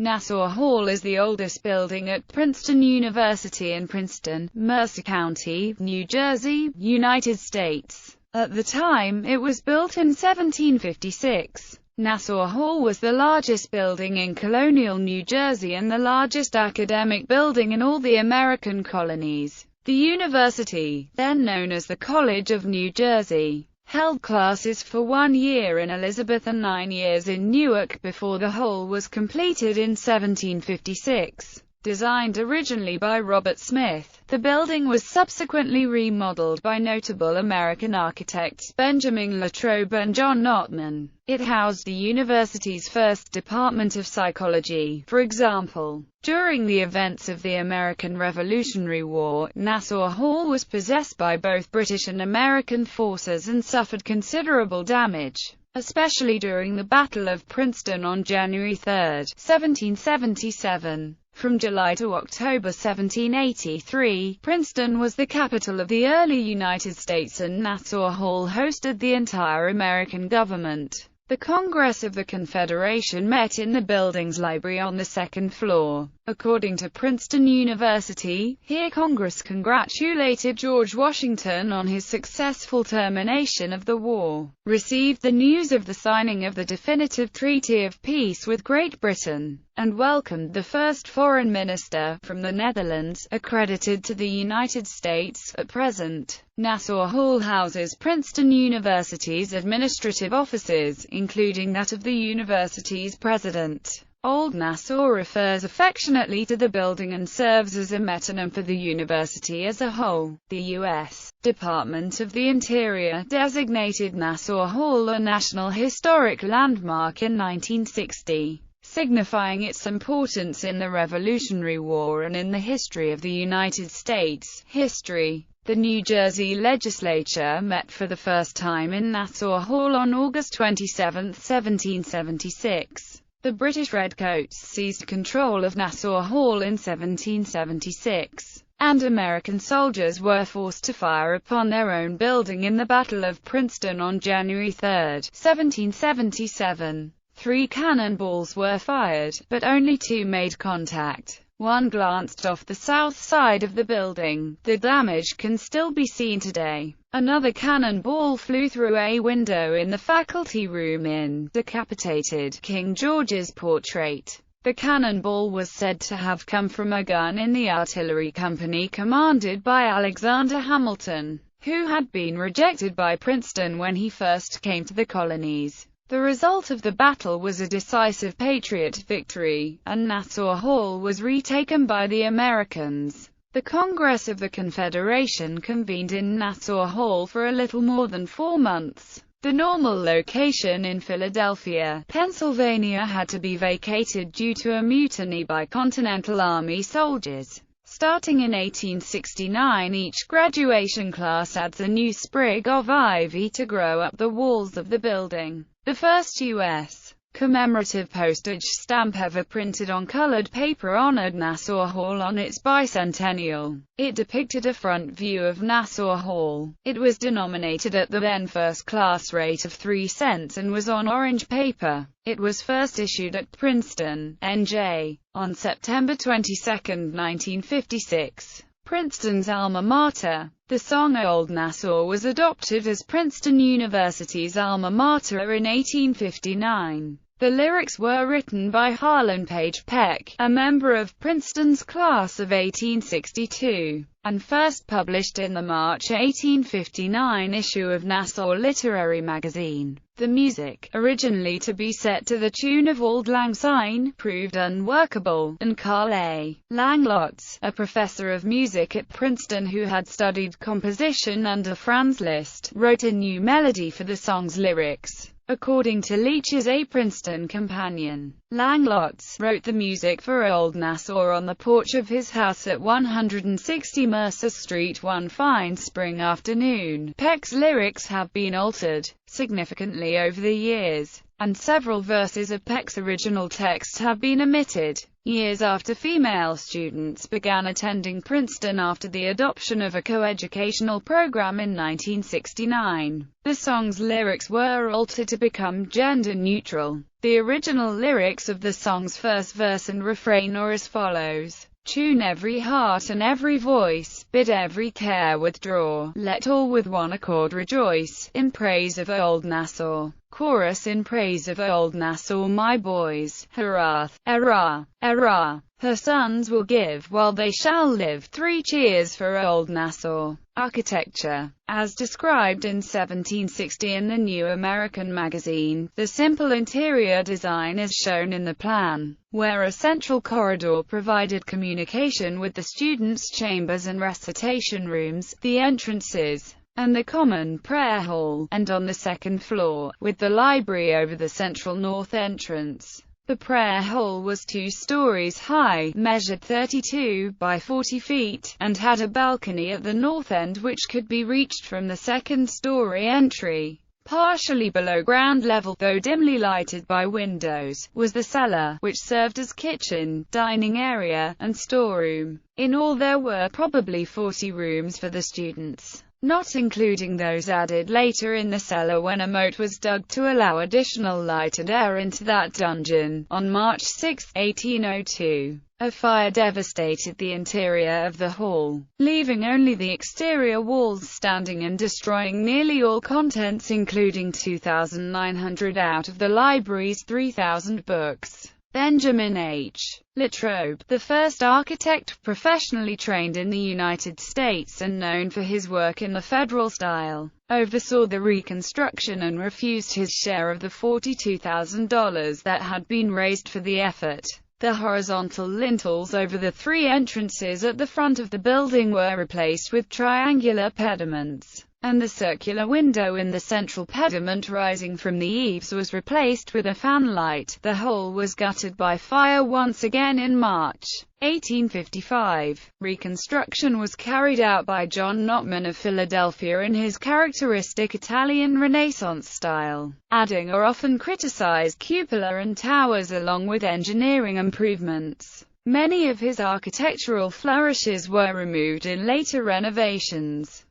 Nassau Hall is the oldest building at Princeton University in Princeton, Mercer County, New Jersey, United States. At the time it was built in 1756. Nassau Hall was the largest building in colonial New Jersey and the largest academic building in all the American colonies. The university, then known as the College of New Jersey, held classes for 1 year in Elizabeth and 9 years in Newark before the whole was completed in 1756. Designed originally by Robert Smith, the building was subsequently remodeled by notable American architects Benjamin Latrobe and John Ottman. It housed the university's first department of psychology. For example, during the events of the American Revolutionary War, Nassau Hall was possessed by both British and American forces and suffered considerable damage, especially during the Battle of Princeton on January 3, 1777. From July to October 1783, Princeton was the capital of the early United States and Nassau Hall hosted the entire American government. The Congress of the Confederation met in the building's library on the second floor. According to Princeton University, here Congress congratulated George Washington on his successful termination of the war, received the news of the signing of the definitive treaty of peace with Great Britain, and welcomed the first foreign minister from the Netherlands, accredited to the United States. At present, Nassau Hall houses Princeton University's administrative offices, including that of the university's president. Old Nassau refers affectionately to the building and serves as a metonym for the university as a whole. The U.S. Department of the Interior designated Nassau Hall a National Historic Landmark in 1960. Signifying its importance in the Revolutionary War and in the history of the United States. History. The New Jersey legislature met for the first time in Nassau Hall on August 27, 1776. The British Redcoats seized control of Nassau Hall in 1776, and American soldiers were forced to fire upon their own building in the Battle of Princeton on January 3, 1777. 3 cannonballs were fired, but only 2 made contact. One glanced off the south side of the building. The damage can still be seen today. Another cannonball flew through a window in the faculty room and decapitated King George's portrait. The cannonball was said to have come from a gun in the artillery company commanded by Alexander Hamilton, who had been rejected by Princeton when he first came to the colonies. The result of the battle was a decisive Patriot victory, and Nassau Hall was retaken by the Americans. The Congress of the Confederation convened in Nassau Hall for a little more than 4 months. The normal location in Philadelphia, Pennsylvania had to be vacated due to a mutiny by Continental Army soldiers. Starting in 1869, each graduation class adds a new sprig of ivy to grow up the walls of the building. The first U.S. commemorative postage stamp ever printed on colored paper honored Nassau Hall on its bicentennial. It depicted a front view of Nassau Hall. It was denominated at the then first-class rate of 3 cents and was on orange paper. It was first issued at Princeton, NJ, on September 22, 1956. Princeton's alma mater. The song Old Nassau was adopted as Princeton University's alma mater in 1859. The lyrics were written by Harlan Page Peck, a member of Princeton's class of 1862, and first published in the March 1859 issue of Nassau Literary Magazine. The music, originally to be set to the tune of Auld Lang Syne, proved unworkable, and Carl A. Langlotz, a professor of music at Princeton who had studied composition under Franz Liszt, wrote a new melody for the song's lyrics. According to Leach's A Princeton Companion, Langlotz wrote the music for Old Nassau on the porch of his house at 160 Mercer Street one fine spring afternoon. Peck's lyrics have been altered significantly over the years. and several verses of Peck's original text have been omitted. Years after female students began attending Princeton after the adoption of a coeducational program in 1969, the song's lyrics were altered to become gender-neutral. The original lyrics of the song's first verse and refrain are as follows. Tune every heart and every voice, bid every care withdraw, let all with one accord rejoice, in praise of old Nassau. Chorus in praise of old Nassau, my boys, hurrah, hurrah, hurrah. Her sons will give while they shall live. 3 cheers for old Nassau. Architecture. As described in 1760 in the New American Magazine, the simple interior design is shown in the plan, where a central corridor provided communication with the students' chambers and recitation rooms, the entrances, and the common prayer hall, and on the second floor, with the library over the central north entrance. The prayer hall was 2 stories high, measured 32 by 40 feet, and had a balcony at the north end which could be reached from the second-story entry. Partially below ground level, though dimly lighted by windows, was the cellar, which served as kitchen, dining area, and storeroom. In all there were probably 40 rooms for the students, not including those added later in the cellar when a moat was dug to allow additional light and air into that dungeon. On March 6, 1802, a fire devastated the interior of the hall, leaving only the exterior walls standing and destroying nearly all contents, including 2,900 out of the library's 3,000 books. Benjamin H. Latrobe, the first architect professionally trained in the United States and known for his work in the Federal style, oversaw the reconstruction and refused his share of the $42,000 that had been raised for the effort. The horizontal lintels over the 3 entrances at the front of the building were replaced with triangular pediments, and the circular window in the central pediment rising from the eaves was replaced with a fanlight. The whole was gutted by fire once again in March 1855. Reconstruction was carried out by John Notman of Philadelphia in his characteristic Italian Renaissance style, adding or often criticized cupola and towers along with engineering improvements. Many of his architectural flourishes were removed in later renovations.